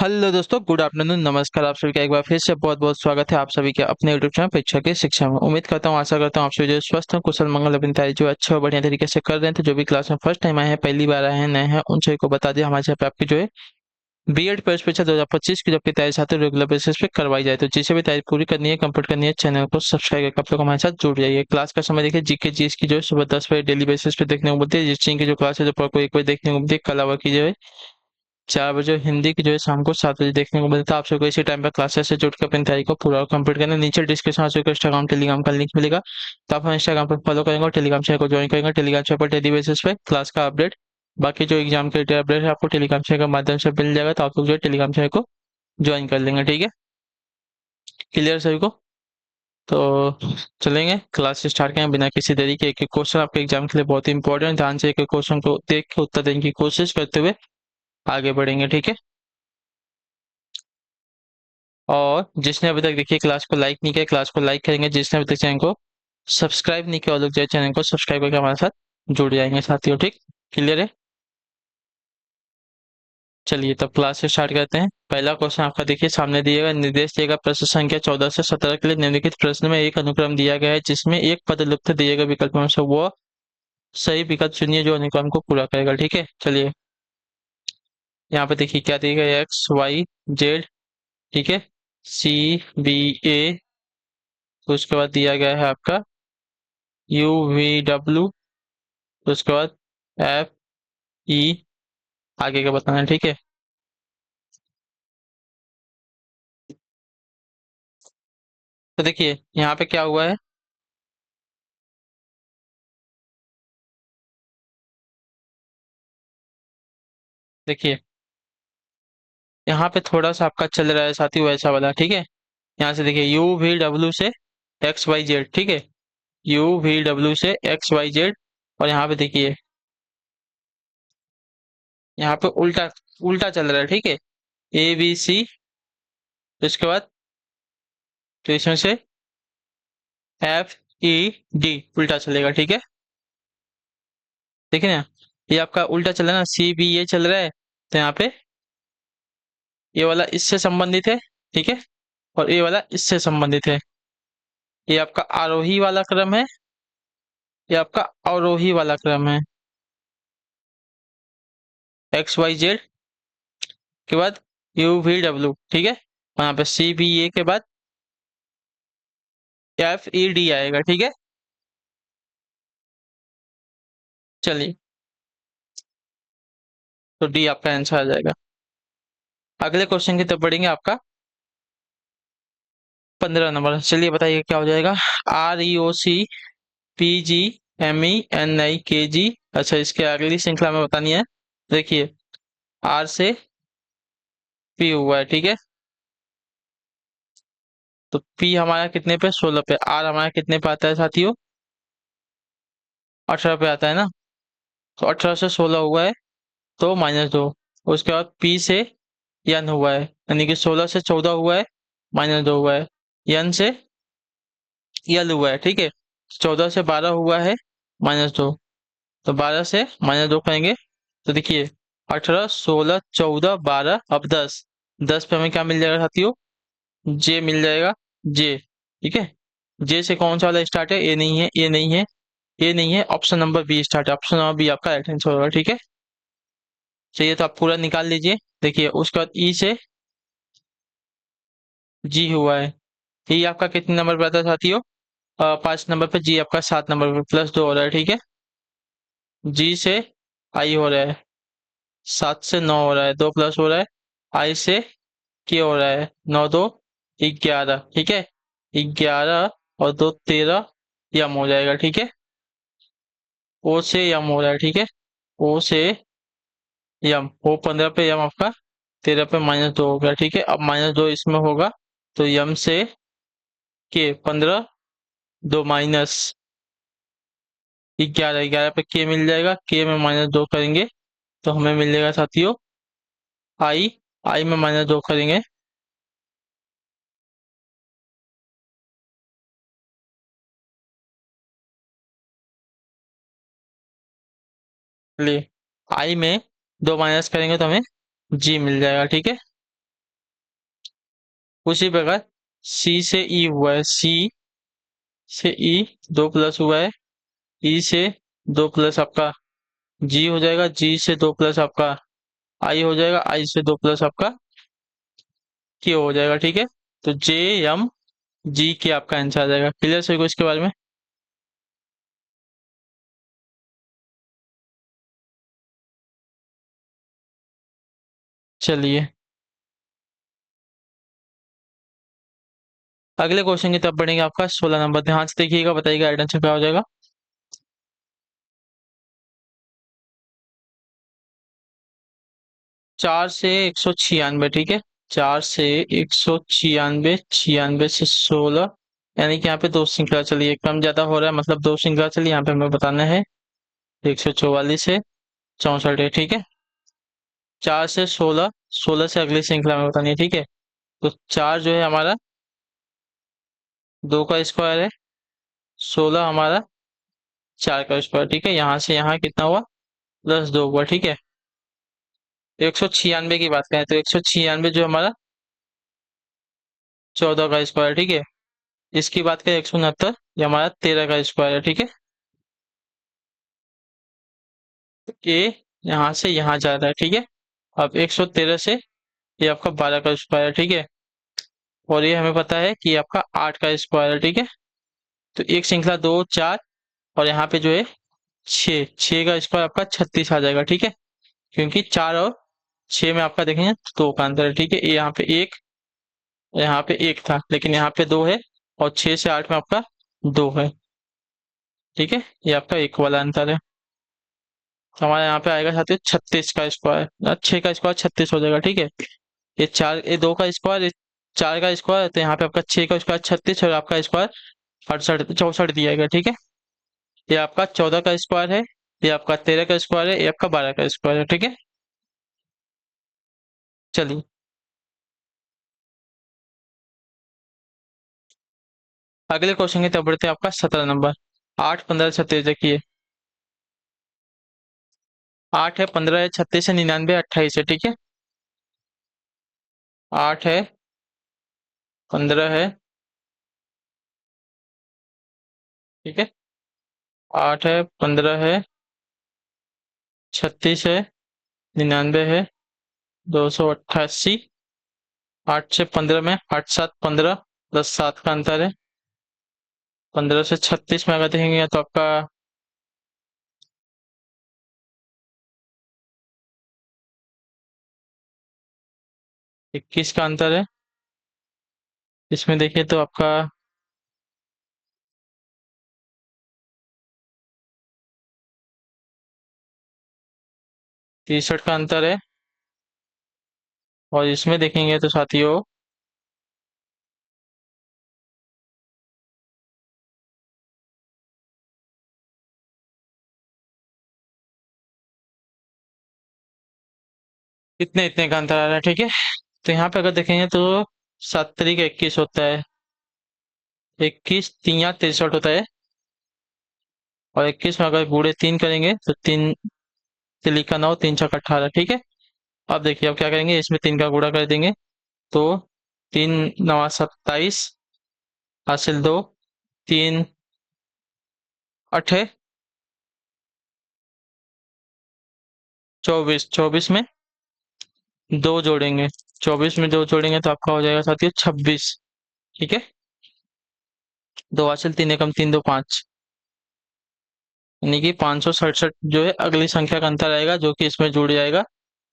Hello दोस्तों, good afternoon, नमस्कार। आप सभी का एक बार फिर से बहुत बहुत स्वागत है आप सभी के अपने यूट्यूब चैनल परीक्षा की शिक्षा में। उम्मीद करता हूँ, आशा करता हूँ आप सभी जो स्वस्थ हैं, कुशल मंगल अपनी तैयारी जो है अच्छे और बढ़िया तरीके से कर रहे हैं। तो जो भी क्लास में फर्स्ट टाइम आए हैं, पहली बार आए हैं, नए हैं, उन सभी को बता दिया हमारे यहाँ पे आपकी जो है बीएड प्रवेश परीक्षा 2025 की जो आपकी तैयारी चाहते हैं रेगुलर बेसिस पे करवाई जाए। तो जिसे भी तैयारी पूरी करनी है, कंप्लीट करनी है, चैनल को सब्सक्राइब करके आप लोग हमारे साथ जुड़ जाइए। क्लास का समय देखिए, जीके जीएस की जो है सुबह 10 बजे डेली बेसिस पे देखने को मिलती है। जिस की जो क्लास है जो को 1 बजे देखने को मिलती है। कल आवर की जो है 4 बजे, हिंदी की जो है शाम को 7 बजे देखने को मिलता है। आप सबको इसी टाइम पर क्लासेस से जुड़ कर अपनी तैयारी को पूरा कंप्लीट करना है। नीचे डिस्क्रिप्शन में आपको इंस्टाग्राम टेलीग्राम का लिंक मिलेगा, तो आप हमें इंस्टाग्राम पर फॉलो करेंगे और टेलीग्राम चैनल को ज्वाइन करेंगे। टेलीग्राम चैनल पर डेली बेसिस पे क्लास का अपडेट, बाकी जो एग्जाम के रिलेटेड अपडेट है, आपको टेलीग्राम चैनल के माध्यम से मिल जाएगा। तो आप लोग जो है टेलीग्राम चैनल को ज्वाइन कर लेंगे, ठीक है। क्लियर सभी को? तो चलेंगे क्लास स्टार्ट करें बिना किसी देरी के। एक एक क्वेश्चन आपके एग्जाम के लिए बहुत ही इंपॉर्टेंट, ध्यान से एक एक क्वेश्चन को देख के उत्तर देने की कोशिश करते हुए आगे बढ़ेंगे, ठीक है। और जिसने अभी तक देखिए क्लास को लाइक नहीं किया, क्लास को लाइक करेंगे। जिसने अभी तक चैनल को सब्सक्राइब नहीं किया, वो लोग जो है चैनल को सब्सक्राइब करके हमारे साथ जुड़ जाएंगे साथियों, ठीक। क्लियर है? चलिए तब क्लास से स्टार्ट करते हैं। पहला क्वेश्चन आपका देखिए सामने दिएगा, निर्देश दिएगा प्रश्न संख्या 14 से 17 के लिए निम्नलिखित प्रश्न में एक अनुक्रम दिया गया है जिसमें एक पद लुप्त दिएगा विकल्प में से वो सही विकल्प चुनिए जो अनुक्रम को पूरा करेगा, ठीक है। चलिए यहाँ पे देखिए क्या दिएगा, एक्स वाई जेड, ठीक है, सी बी ए। तो उसके बाद दिया गया है आपका यू वी डब्ल्यू। तो उसके बाद एफ ई, आगे का बताना है, ठीक है। तो देखिए यहाँ पे क्या हुआ है, देखिए यहाँ पे थोड़ा सा आपका चल रहा है साथियों ऐसा वाला, ठीक है। यहाँ से देखिए यू वी डब्ल्यू से एक्स वाई जेड, ठीक है, यू वी डब्ल्यू से एक्स वाई जेड। और यहाँ पे देखिए यहाँ पे उल्टा उल्टा चल रहा है, ठीक है, ए बी सी। उसके बाद तो इसमें से एफ ई डी उल्टा चलेगा, ठीक है। देखिए ना, ये आपका उल्टा चल रहा है ना, सी बी ये चल रहा है। तो यहाँ पे ये वाला इससे संबंधित है, ठीक है, और ये वाला इससे संबंधित है। ये आपका आरोही वाला क्रम है, ये आपका अवरोही वाला क्रम है। एक्स वाई जेड के बाद यू वी डब्ल्यू, ठीक है, वहां पे सी बी ए के बाद एफ ई डी आएगा, ठीक है। चलिए तो डी आपका आंसर आ जाएगा। अगले क्वेश्चन की तरफ बढ़ेंगे, आपका 15 नंबर। चलिए बताइए क्या हो जाएगा। R E O C P G M E N I K G. अच्छा, इसके अगली श्रृंखला में बतानी है। देखिए आर से पी हुआ है, ठीक है। तो पी हमारा कितने पे, 16 पे। आर हमारा कितने पे आता है साथियों, 18 पे आता है ना। तो 18 से 16 हुआ है, तो -2। उसके बाद पी से यन हुआ है, यानी कि 16 से 14 हुआ है, -2 हुआ है। यन से यल हुआ है, ठीक है, 14 से 12 हुआ है, -2। तो 12 से -2 करेंगे। तो देखिए 18 16 14 12, अब 10। 10 पे हमें क्या मिल जाएगा साथियों, जे मिल जाएगा, जे, ठीक है। जे से कौन सा वाला स्टार्ट है, ए नहीं है, ए नहीं है, ए नहीं है, ऑप्शन नंबर बी स्टार्ट है। ऑप्शन नंबर बी आपका राइट आंसर होगा, ठीक है। चाहिए तो आप पूरा निकाल लीजिए। देखिए उसके बाद ई से जी हुआ है। ई आपका कितने नंबर पे आता है साथियों, 5 नंबर पे। जी आपका 7 नंबर पे, +2 हो रहा है, ठीक है। जी से आई हो रहा है, 7 से 9 हो रहा है, 2 प्लस हो रहा है। आई से के हो रहा है, 9 2 11, ठीक है। 11 और 2 13, यम हो जाएगा, ठीक है। ओ से यम हो रहा है, ठीक है। ओ से यम, ओ 15 पे, यम आपका 13 पे, -2 हो गया, ठीक है। अब -2 इसमें होगा, तो यम से के 15, 2 माइनस 11, 11 पे के मिल जाएगा, के में -2 करेंगे तो हमें मिल जाएगा साथियों आई। आई में -2 करेंगे, लिए आई में 2 माइनस करेंगे तो हमें जी मिल जाएगा, ठीक है। उसी प्रकार सी से ई हुआ है, सी से ई दो प्लस हुआ है, ई से दो प्लस आपका जी हो जाएगा, जी से दो प्लस आपका आई हो जाएगा, आई से दो प्लस आपका के हो जाएगा। ठीक है, तो जे एम जी के आपका आंसर आ जाएगा। क्लियर सभी को इसके बारे में? चलिए अगले क्वेश्चन की तरफ बढ़ेंगे। आपका 16 नंबर, ध्यान से देखिएगा, बताइएगा राइट आंसर क्या हो जाएगा। 4 से 196, ठीक है। 4 से 196, 96 से 16, यानी कि यहाँ पे दो श्रृंखला चली है, कम ज्यादा हो रहा है, मतलब दो श्रृंखला चली, यहाँ पे हमें बताना है 144 से 64 है। ठीक है, 4 से 16, 16 से अगली श्रृंखला में बतानी है। ठीक है, तो चार जो है हमारा दो का स्क्वायर है, 16 हमारा चार का स्क्वायर। ठीक है, यहाँ से यहाँ कितना हुआ, +2 हुआ। ठीक है, 196 की बात करें तो 196 जो हमारा 14 का स्क्वायर। ठीक है, इसकी बात करें 169, ये हमारा 13 का स्क्वायर है। ठीक है, ये यहाँ से यहाँ जा रहा है। ठीक है, अब 113 से ये आपका 12 का स्क्वायर है। ठीक है, और ये हमें पता है कि ये आपका 8 का स्क्वायर है। ठीक है, तो एक श्रृंखला दो चार, और यहाँ पे जो है छः, छः का स्क्वायर आपका 36 आ जाएगा। ठीक है, क्योंकि चार और छः में आपका देखेंगे तो दो का अंतर है। ठीक है, ये यहाँ पे एक, यहाँ पे एक था, लेकिन यहाँ पे दो है, और 6 से 8 में आपका दो है। ठीक है, ये आपका एक वाला अंतर है। तो हमारे यहाँ पे आएगा साथियों 36 का स्क्वायर, 6 का स्क्वायर 36 हो जाएगा। ठीक है, ये चार, ये दो का स्क्वायर, ये चार का स्क्वायर, तो यहाँ पे आपका 6 का स्क्वायर 36 और आपका स्क्वायर 68 64 दिया गया। ठीक है, ये आपका 14 का स्क्वायर है, ये आपका 13 का स्क्वायर है, ये आपका 12 का स्क्वायर है। ठीक है, चलिए अगले क्वेश्चन की तरफ बढ़ते हैं। आपका 17 नंबर, 8 15 36, देखिए 8 है, 15 है, 36 है, 99 है, 28 है। ठीक है, 8 है, 15 है, ठीक है, 8 है, 15 है, 36 है, 99 है, 288। 8 से 15 में 8 7 15, +7 का अंतर है। 15 से 36 में अगर देखेंगे तो आपका 21 का अंतर है। इसमें देखिए तो आपका 63 का अंतर है, और इसमें देखेंगे तो साथियों इतने इतने का अंतर आ रहा है। ठीक है, तो यहाँ पे अगर देखेंगे तो 7 तरीक 21 होता है, 21 3 या 63 होता है, और 21 में अगर गुणे 3 करेंगे तो 3 तिली का 9, 3 छक 18। ठीक है, अब देखिए अब क्या करेंगे, इसमें 3 का गुणा कर देंगे, तो 3 9 27, हासिल 2, 3 8 24, 24 में दो जोड़ेंगे, 24 में दो जोड़ेंगे तो आपका हो जाएगा साथियों 26। ठीक है, दो हासिल, 3 एकम 3 2 5, यानी कि 567 जो है अगली संख्या का अंतर आएगा, जो कि इसमें जुड़ जाएगा।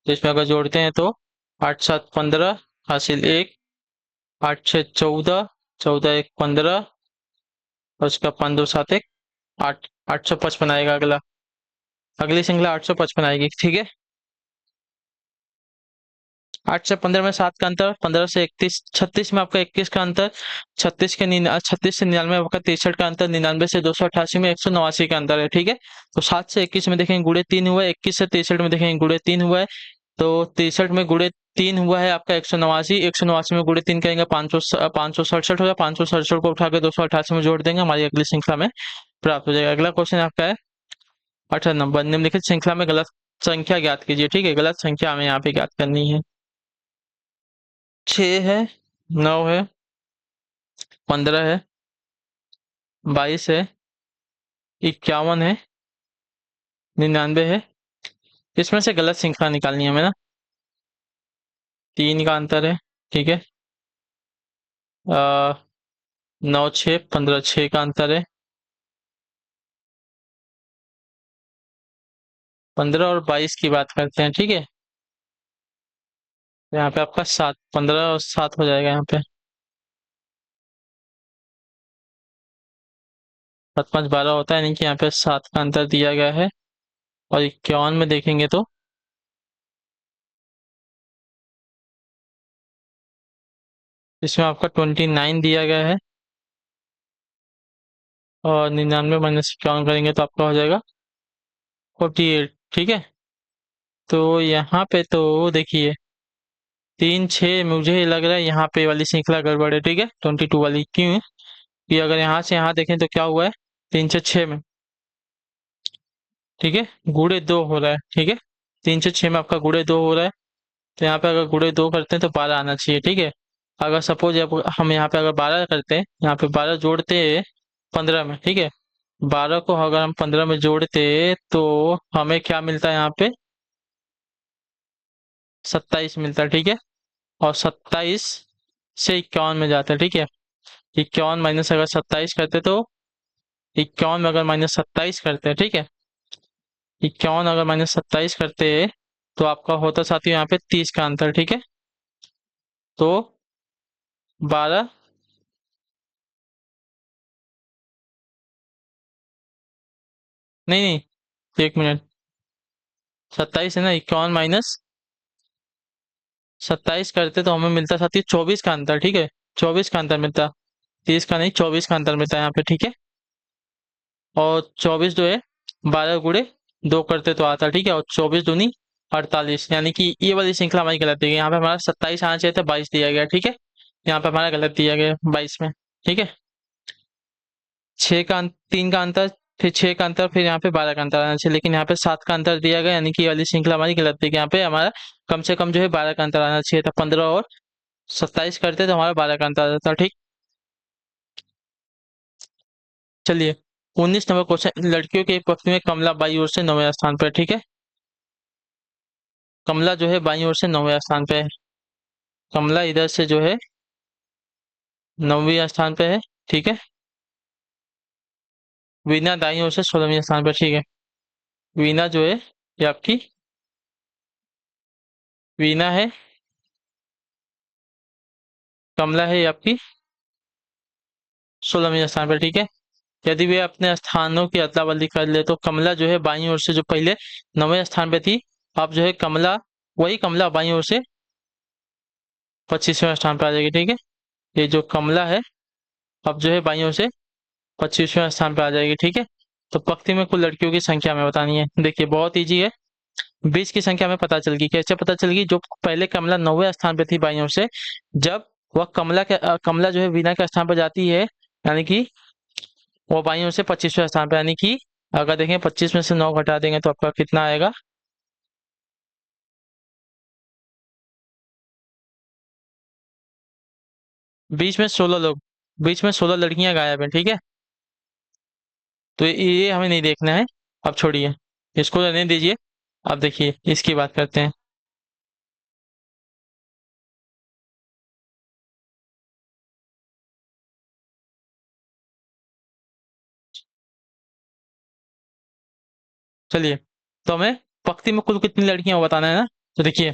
तो इसमें अगर जोड़ते हैं तो 8 7 15, हासिल 1, 8 6 14, 14 1 15, और उसका 5 2 7 1, 8, 855 आएगा अगला, अगली श्रृंखला 855 आएगी। ठीक है, 8 से 15 में 7 का अंतर, 15 से 31, 36 में आपका 21 का अंतर, 36 से 99 आपका 63 का अंतर, 99 से 288 में 189 का अंतर है। ठीक है, तो 7 से 21 में देखेंगे गुणे 3 हुआ है, 21 से 63 में देखेंगे गुणे 3 हुआ है, तो 63 में गुणे 3 हुआ है आपका 189, 189 में गुणे 3 करेंगे 567 होगा, 567 को उठाकर 288 में जोड़ देंगे, हमारी अगली श्रृंखला में प्राप्त हो जाएगा। अगला क्वेश्चन आपका है 18 नंबर, निम्नलिखित श्रृंखला में गलत संख्या ज्ञात कीजिए। ठीक है, गलत संख्या हमें यहाँ पे ज्ञात करनी है। 6 है, 9 है, 15 है, 22 है, 51 है, 99 है। इसमें से गलत श्रृंखला निकालनी है हमें ना। 3 का अंतर है, ठीक है। 9 6 15, 6 का अंतर है। 15 और 22 की बात करते हैं, ठीक है। तो यहाँ पे आपका 7, 15 और 7 हो जाएगा यहाँ पे। 7 5 12 होता है, यानी कि यहाँ पे 7 का अंतर दिया गया है। और 51 में देखेंगे तो इसमें आपका 29 दिया गया है। और 99 माइनस 51 करेंगे तो आपका हो जाएगा 48, ठीक है। तो यहाँ पे तो देखिए 3 6, मुझे लग रहा है यहाँ पे वाली श्रृंखला गड़बड़ है, ठीक है। 22 वाली क्यों है कि अगर यहाँ से यहाँ देखें तो क्या हुआ है, 3 से 6 में, ठीक है, गुड़े 2 हो रहा है, ठीक है। 3 से 6 में आपका गुड़े 2 हो रहा है। तो यहाँ पे अगर गुड़े 2 करते हैं तो 12 आना चाहिए, ठीक है। अगर सपोज हम यहाँ पे अगर 12 करते हैं, यहाँ पे 12 जोड़ते हैं 15 में, ठीक है। 12 को अगर हम 15 में जोड़ते तो हमें क्या मिलता है यहाँ पे, 27 मिलता है, ठीक है। और 27 से 51 में जाता है, ठीक है। 51 माइनस अगर 27 करते तो 51 में अगर माइनस 27 करते हैं, ठीक है। 51 अगर माइनस 27 करते हैं तो आपका होता साथियों यहाँ पे 30 का अंतर, ठीक है। तो 12, नहीं नहीं, 1 मिनट, 27 है ना, 51 माइनस 27 करते तो हमें मिलता साथी 24 का अंतर, ठीक है। 24 का अंतर मिलता, 30 का नहीं, 24 का अंतर मिलता है यहाँ पे, ठीक है। और 24 जो है 12 गुड़े 2 करते तो आता, ठीक है। और 24 दूनी 48, यानी कि ये वाली श्रृंखला हमारी गलत है। यहाँ पे हमारा 27 आना चाहिए था, 22 दिया गया, ठीक है। यहाँ पे हमारा गलत दिया गया 22 में, ठीक है। 3 का अंतर, फिर 6 का अंतर, फिर यहाँ पे 12 का अंतर आना चाहिए, लेकिन यहाँ पे 7 का अंतर दिया गया, यानी कि ये वाली श्रृंखला हमारी गलत थी। यहाँ पे हमारा कम से कम जो है 12 का अंतर आना चाहिए था। 15 और 27 करते तो हमारा 12 का अंतर आ जाता, ठीक। चलिए 19 नंबर क्वेश्चन, लड़कियों के एक पक्ष में कमला बाई ओर से 9वें स्थान पर, ठीक है। कमला जो है बाई ओर से 9वें स्थान पे है। कमला इधर से जो है 9वें स्थान पे है, ठीक है। वीना दाई ओर से 16वें स्थान पर, ठीक है। वीना जो है ये आपकी, वीना है, कमला है ये आपकी 16वें स्थान पर, ठीक है। यदि वे अपने स्थानों की अदला बदली कर ले तो कमला जो है बाईं ओर से जो पहले 9वें स्थान पे थी, अब जो है कमला, वही कमला बाईं ओर से 25वें स्थान पे आ जाएगी, ठीक है। ये जो कमला है अब जो है बाईं ओर से 25वें स्थान पे आ जाएगी, ठीक है। तो पंक्ति में कुल लड़कियों की संख्या हमें बतानी है। देखिए बहुत ईजी है, बीच की संख्या हमें पता चल गई। कैसे पता चल गई, जो पहले कमला 9वें स्थान पे थी बाईं ओर से, जब वह कमला जो है वीना के स्थान पर जाती है, यानी कि वो बाईं ओर से 25वें स्थान पे, यानी कि अगर देखें 25 में से 9 घटा देंगे तो आपका कितना आएगा, बीच में 16 लोग, बीच में 16 लड़कियां गायब हैं, ठीक है। तो ये हमें नहीं देखना है, अब छोड़िए, इसको रहने दीजिए। अब देखिए इसकी बात करते हैं। चलिए, तो हमें पंक्ति में कुल कितनी लड़कियां वो बताना है ना। तो देखिए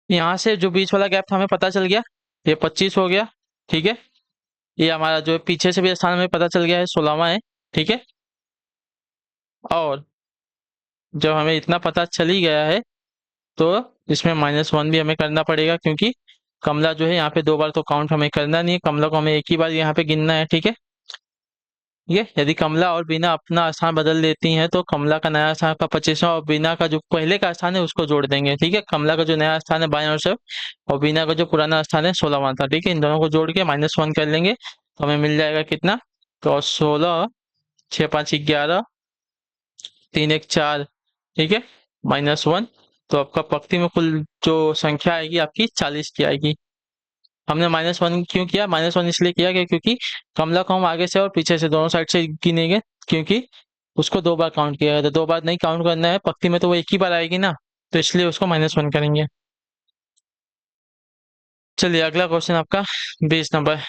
यहाँ से जो बीच वाला गैप था हमें पता चल गया, ये 25 हो गया, ठीक है। ये हमारा जो पीछे से भी स्थान हमें पता चल गया है, 16वां है, ठीक है। और जब हमें इतना पता चल ही गया है तो इसमें -1 भी हमें करना पड़ेगा, क्योंकि कमला जो है यहाँ पे 2 बार तो काउंट हमें करना नहीं है, कमला को हमें एक ही बार यहाँ पे गिनना है, ठीक है। ये यदि कमला और बीना अपना स्थान बदल देती हैं तो कमला का नया स्थान का 25वां और बीना का जो पहले का स्थान है उसको जोड़ देंगे, ठीक है। कमला का जो नया स्थान है बाएं ओर से, और बीना का जो पुराना स्थान है 16वां था, ठीक है। इन दोनों को जोड़ के -1 कर लेंगे तो हमें मिल जाएगा कितना, तो 16, 6 5 11, 3 1 4, ठीक है, -1। तो आपका पंक्ति में कुल जो संख्या आएगी आपकी 40 की आएगी। हमने -1 क्यों किया? -1 इसलिए किया कि क्योंकि कमला को हम आगे से और पीछे से दोनों साइड से गिनेंगे, क्योंकि उसको 2 बार काउंट किया है, तो 2 बार नहीं काउंट करना है, पंक्ति में तो वो एक ही बार आएगी ना, तो इसलिए उसको -1 करेंगे। चलिए अगला क्वेश्चन आपका 20 नंबर।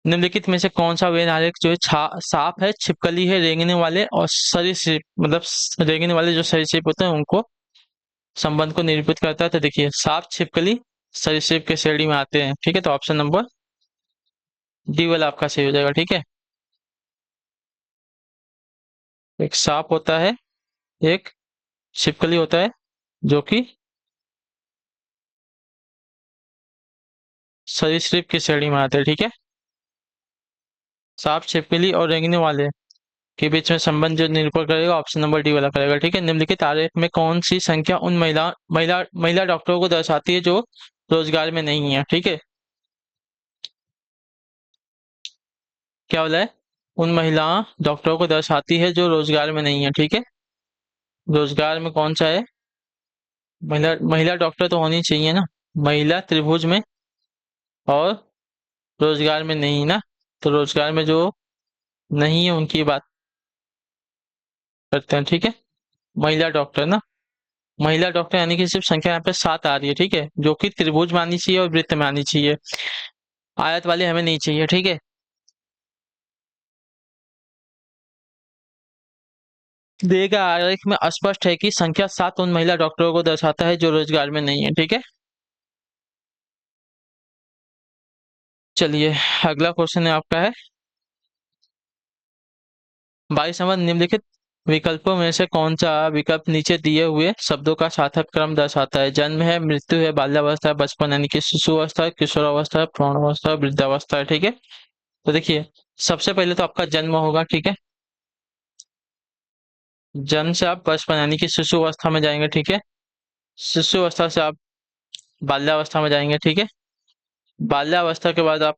निम्नलिखित में से कौन सा वे नायक जो है सांप है, छिपकली है, रेंगने वाले और सरीसृप, मतलब रेंगने वाले जो सरीसृप होते हैं उनको संबंध को निरूपित करता है? तो देखिए सांप, छिपकली, सरीसृप के श्रेणी में आते हैं, ठीक है, तो ऑप्शन नंबर डी वाला आपका सही हो जाएगा, ठीक है। एक सांप होता है, एक छिपकली होता है, जो कि सरीसृप की श्रेणी में आते हैं, ठीक है। सांप, छिपकली और रेंगने वाले के बीच में संबंध जो निरूपण करेगा ऑप्शन नंबर डी वाला करेगा, ठीक है। निम्नलिखित आरेख में कौन सी संख्या उन महिला डॉक्टरों को दर्शाती है जो रोजगार में नहीं है, ठीक है। क्या बोला है? उन महिला डॉक्टरों को दर्शाती है जो रोजगार में नहीं है, ठीक है। रोजगार में कौन सा है? महिला महिला डॉक्टर तो होनी चाहिए ना, महिला त्रिभुज में, और रोजगार में नहीं ना, तो रोजगार में जो नहीं है उनकी बात करते हैं, ठीक है। महिला डॉक्टर ना, महिला डॉक्टर यानी कि सिर्फ संख्या यहाँ पे 7 आ रही है, ठीक है, जो कि त्रिभुज में आनी चाहिए और वृत्त में आनी चाहिए, आयत वाली हमें नहीं चाहिए, ठीक है। दिए गए आरेख में स्पष्ट है कि संख्या 7 उन महिला डॉक्टरों को दर्शाता है जो रोजगार में नहीं है, ठीक है। चलिए अगला क्वेश्चन है आपका है 22 नंबर। निम्नलिखित विकल्पों में से कौन सा विकल्प नीचे दिए हुए शब्दों का सार्थक क्रम दर्शाता है? जन्म है, मृत्यु है, बाल्यावस्था है, बचपन यानी कि शिशुअवस्था है, किशोरावस्था है, प्रौढ़ावस्था है, वृद्धावस्था है, ठीक है। तो देखिए सबसे पहले तो आपका जन्म होगा, ठीक है। जन्म से आप बचपन यानी कि शिशु अवस्था में जाएंगे, ठीक है। शिशु अवस्था से आप बाल्यावस्था में जाएंगे, ठीक है। बाल्यावस्था के बाद आप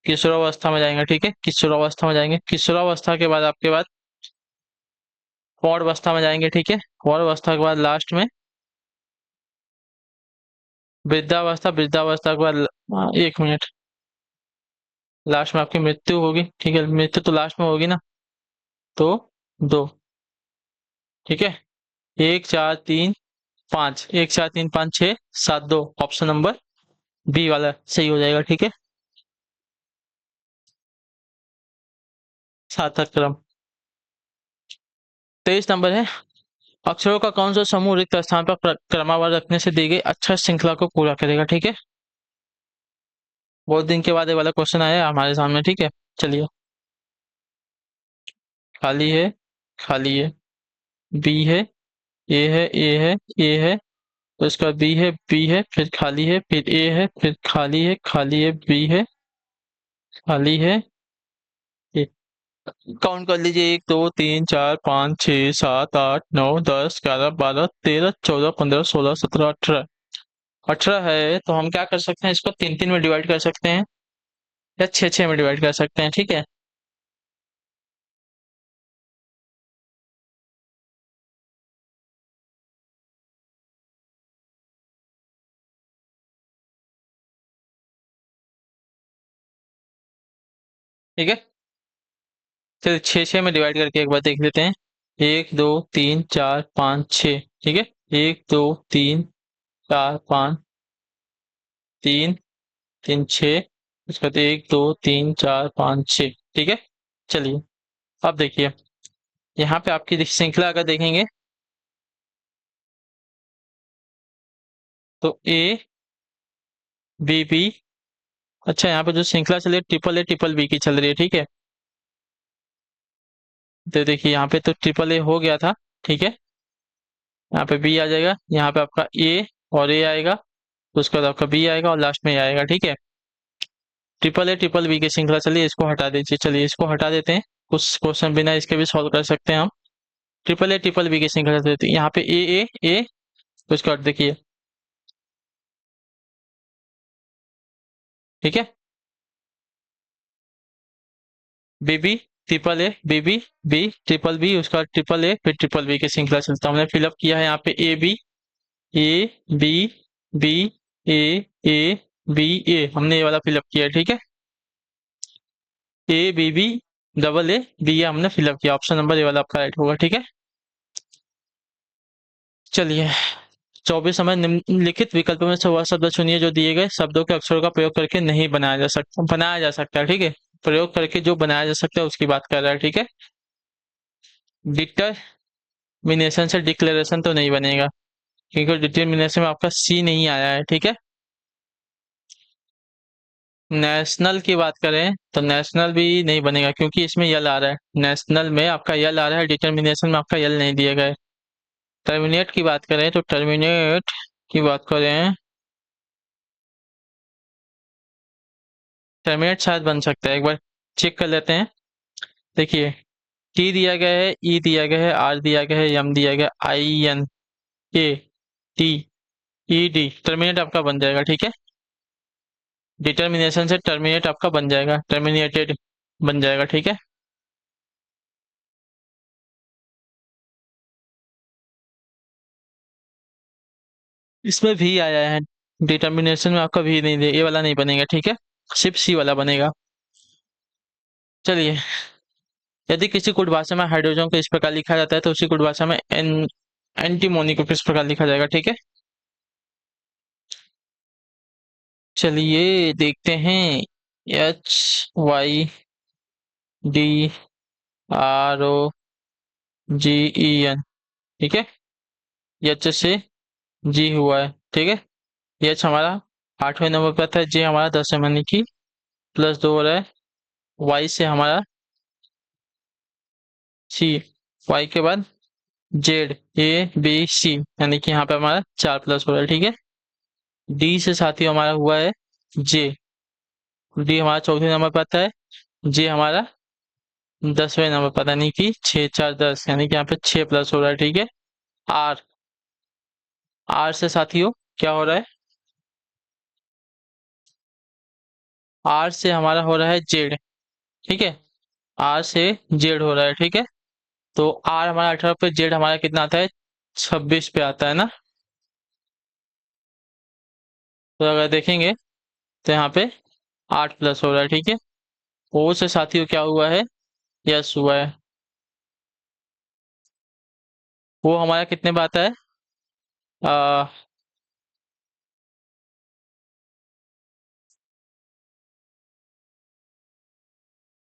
किशोरावस्था में जाएंगे, ठीक है। किशोरावस्था में जाएंगे, किशोरावस्था के बाद आपके बाद प्रौढ़ावस्था में जाएंगे, ठीक है। प्रौढ़ावस्था के बाद लास्ट में वृद्धावस्था, वृद्धावस्था के बाद 1 मिनट, लास्ट में आपकी मृत्यु होगी, ठीक है। मृत्यु तो लास्ट में होगी ना, तो 2, ठीक है। 1 4 3 5, 1 4 3 5 6 7 2, ऑप्शन नंबर बी वाला सही हो जाएगा, ठीक है। सार्थक क्रम 23 नंबर है। अक्षरों का कौन सा समूह रिक्त स्थान पर क्रमवार रखने से दी गई अक्षर श्रृंखला को पूरा करेगा, ठीक है। बहुत दिन के बाद ये वाला क्वेश्चन आया है हमारे सामने, ठीक है। चलिए खाली है, खाली है, बी है, ए है, ए है, ए है, तो इसका बी है, बी है, फिर खाली है, फिर ए है, फिर खाली है, खाली है, बी है, खाली है, ए। काउंट कर लीजिए, 1 2 3 4 5 6 7 8 9 10 11 12 13 14 15 16 17 18। 18 है तो हम क्या कर सकते हैं, इसको 3 3 में डिवाइड कर सकते हैं या 6 6 में डिवाइड कर सकते हैं, ठीक है। ठीक है, चलिए 6 6 में डिवाइड करके एक बार देख लेते हैं। 1 2 3 4 5 6, ठीक है। 1 2 3 4 5 3 3 उसके बाद 1 2 3 4 5 6, ठीक है। चलिए अब देखिए यहाँ पे आपकी श्रृंखला अगर देखेंगे तो ए बी बी, अच्छा यहाँ पे जो श्रृंखला चल रही है ट्रिपल बी की चल रही है, ठीक है। तो देखिए यहाँ पे तो ट्रिपल ए हो गया था, ठीक है। यहाँ पे बी आ जाएगा, यहाँ पे आपका ए और ए आएगा, उसके बाद आपका बी आएगा और लास्ट में ए आएगा, ठीक है। ट्रिपल बी की श्रृंखला चलिए इसको हटा दीजिए, चलिए इसको हटा देते हैं, कुछ क्वेश्चन बिना इसके भी सॉल्व कर सकते हैं हम। ट्रिपल बी की श्रृंखला देते हैं, यहाँ पे ए, उसके बाद देखिए, ठीक है। B B, B B, triple B, उसका ट्रिपल ए, फिर ट्रिपल बी की श्रृंखला चलता है। हमने फिलअप किया है यहाँ पे A B, A B B, A A B A हमने ये वाला फिलअप किया है, ठीक है। A B B double A B A हमने फिलअप किया, ऑप्शन नंबर ए वाला आपका राइट होगा, ठीक है। चलिए, 24 हमें निम्नलिखित विकल्पों में से वह शब्द चुनिए जो दिए गए शब्दों के अक्षरों का प्रयोग करके नहीं बनाया जा सकता है, ठीक है। प्रयोग करके जो बनाया जा सकता है उसकी बात कर रहा है, ठीक है। डिटरमिनेशन से डिक्लेरेशन तो नहीं बनेगा, क्योंकि डिटरमिनेशन में आपका सी नहीं आया है, ठीक है। नेशनल की बात करें तो नेशनल भी नहीं बनेगा, क्योंकि इसमें यल आ रहा है, नेशनल में आपका यल आ रहा है, डिटरमिनेशन में आपका यल नहीं दिया गया है। टर्मिनेट की बात करें तो टर्मिनेट की बात करें, टर्मिनेट शायद बन सकता है, एक बार चेक कर लेते हैं। देखिए, टी दिया गया है, ई दिया गया है, आर दिया गया है, एम दिया गया, I N A T E D, terminate आपका बन जाएगा, ठीक है। डिटर्मिनेशन से टर्मिनेट आपका बन जाएगा, टर्मिनेटेड बन जाएगा, ठीक है। इसमें भी आया है, डिटर्मिनेशन में आपका भी नहीं दे, ये वाला नहीं बनेगा, ठीक है। सिर्फ सी वाला बनेगा। चलिए, यदि किसी गुण भाषा में हाइड्रोजन को इस प्रकार लिखा जाता है तो उसी गुण भाषा में एंटीमोनी को किस प्रकार लिखा जाएगा, ठीक है। चलिए देखते हैं, HYDROGEN, ठीक है। एच से जी हुआ है, ठीक है। एच हमारा 8वें नंबर पर था, जे हमारा 10वें यानी कि +2 हो रहा है। वाई से हमारा सी, वाई के बाद जेड, A B C, यानी कि यहाँ पे हमारा 4 प्लस हो रहा है, ठीक है। डी से साथियों हमारा हुआ है जे, डी हमारा 4थे नंबर पर आता है, जे हमारा 10वें नंबर पर, यानी कि 6 4 10, यानी कि यहाँ पे 6 प्लस हो रहा है, ठीक है। आर, आर से साथियों क्या हो रहा है, आर से हमारा हो रहा है जेड, ठीक है। आर से जेड हो रहा है, ठीक है। तो आर हमारा 18 पे, जेड हमारा कितना आता है, 26 पे आता है ना। तो अगर देखेंगे तो यहाँ पे 8 प्लस हो रहा है, ठीक है। ओ से साथियों क्या हुआ है, यस हुआ है। वो हमारा कितने पे आता है, आ,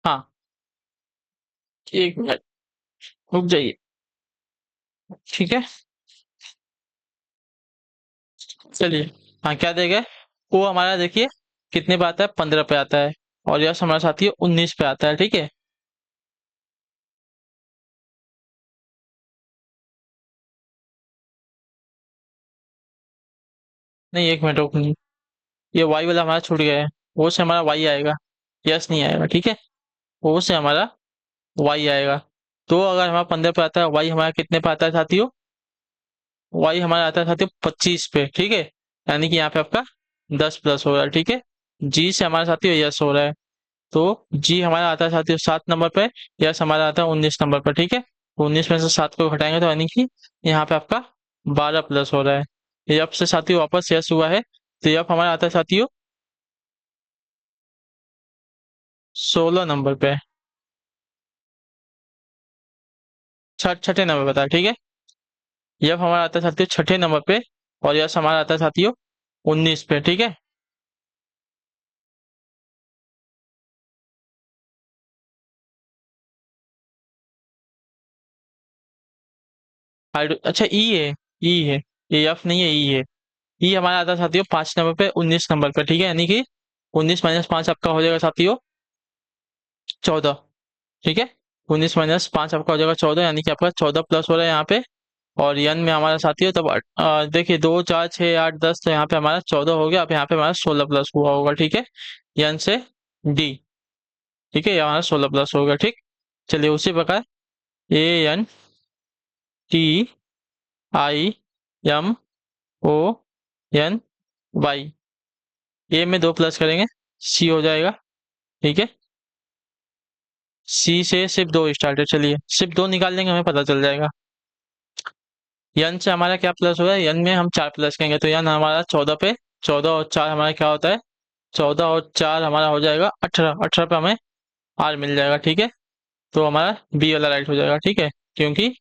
हाँ, एक मिनट रुक जाइए, ठीक है। चलिए, हाँ क्या देगा, वो हमारा देखिए कितने पे आता है, 15 पे आता है, और यस हमारा साथी 19 पे आता है, ठीक है। नहीं, एक मिनट रुक, ये वाई वाला हमारा छूट गया है, वो से हमारा वाई आएगा, यस नहीं आएगा, ठीक है। वो से हमारा वाई आएगा। तो अगर हमारा 15 पे आता है, वाई हमारा कितने पे आता है साथियों, वाई हमारा आता है साथियों 25 पे, ठीक है। यानी कि यहाँ पे आपका 10 प्लस हो रहा है, ठीक है। जी से हमारा साथियों यस हो रहा है, तो जी हमारा आता है साथियों 7 नंबर पे, यस हमारा आता है 19 नंबर पर, ठीक है। 19 में से 7 को घटाएंगे तो यानी कि यहाँ पे आपका 12 प्लस हो रहा है। यप से साथियों वापस यस हुआ है, तो यप हमारा आता है साथियों 16 नंबर पे, छठे नंबर पे था, ठीक है। यप हमारा आता है साथियों 6ठे नंबर पे, और यस हमारा आता है साथियों 19 पे, ठीक है। अच्छा ई है, ई है, ये एफ नहीं है, ई है। ई हमारा आता है साथियों 5 नंबर पे, 19 नंबर पे, ठीक है। यानी कि 19 - 5 आपका हो जाएगा साथियों 14, ठीक है। 19 - 5 आपका हो जाएगा 14, यानी कि आपका 14 प्लस हो रहा है यहाँ पे। और यन में हमारा साथी है, तब देखिए 2 4 6 8 10, तो यहाँ पे हमारा 14 हो गया, अब यहाँ पे हमारा 16 प्लस हुआ होगा, ठीक है। यन से डी, ठीक है, ये हमारा 16 प्लस हो गया, ठीक। चलिए उसी प्रकार ANTIMONY, ए में 2 प्लस करेंगे, सी हो जाएगा, ठीक है। सी से सिर्फ 2 स्टार्ट है, चलिए सिर्फ 2 निकाल देंगे, हमें पता चल जाएगा। यन से हमारा क्या प्लस हो रहा है, यन में हम 4 प्लस करेंगे, तो यन हमारा 14 पे 14 और 4 हमारा क्या होता है, 14 और 4 हमारा हो जाएगा 18, 18 पे हमें आर मिल जाएगा, ठीक है। तो हमारा बी वाला राइट हो जाएगा, ठीक है, क्योंकि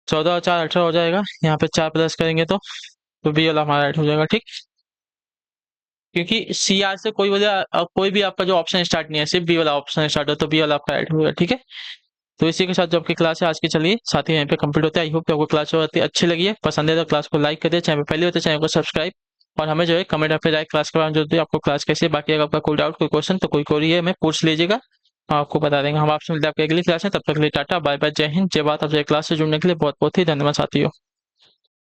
14 और 4 18 हो जाएगा, यहाँ पे 4 प्लस करेंगे तो बी वाला हमारा राइट हो जाएगा, ठीक। क्योंकि सी आर से कोई भी आपका जो ऑप्शन स्टार्ट नहीं है, सिर्फ बी वाला ऑप्शन स्टार्ट हो, तो बी वाला आपका राइट होगा, ठीक है। तो इसी के साथ जो आपकी क्लास है आज की चलिए साथ ही यहीं पे कंप्लीट होता है। आई होप कि आपको क्लास जो होती है अच्छी लगी है, पसंद है तो क्लास को लाइक करिए, चैनल पे पहले होते चैनल को सब्सक्राइब, और हमें जो है कमेंट पे जाए क्लास के बारे में, जो भी आपको क्लास कैसी है। बाकी अगर आपका कोई डाउट कोई क्वेश्चन तो कोई क्वेरी है हमें पूछ लीजिएगा, हम आपको बता देंगे। हम आपसे मिलते हैं आपकी अगली क्लास में, तब तक के लिए टाटा बाय बाय, जय हिंद जय भारत। आपसे क्लास से जुड़ने के लिए बहुत बहुत ही धन्यवाद साथियों।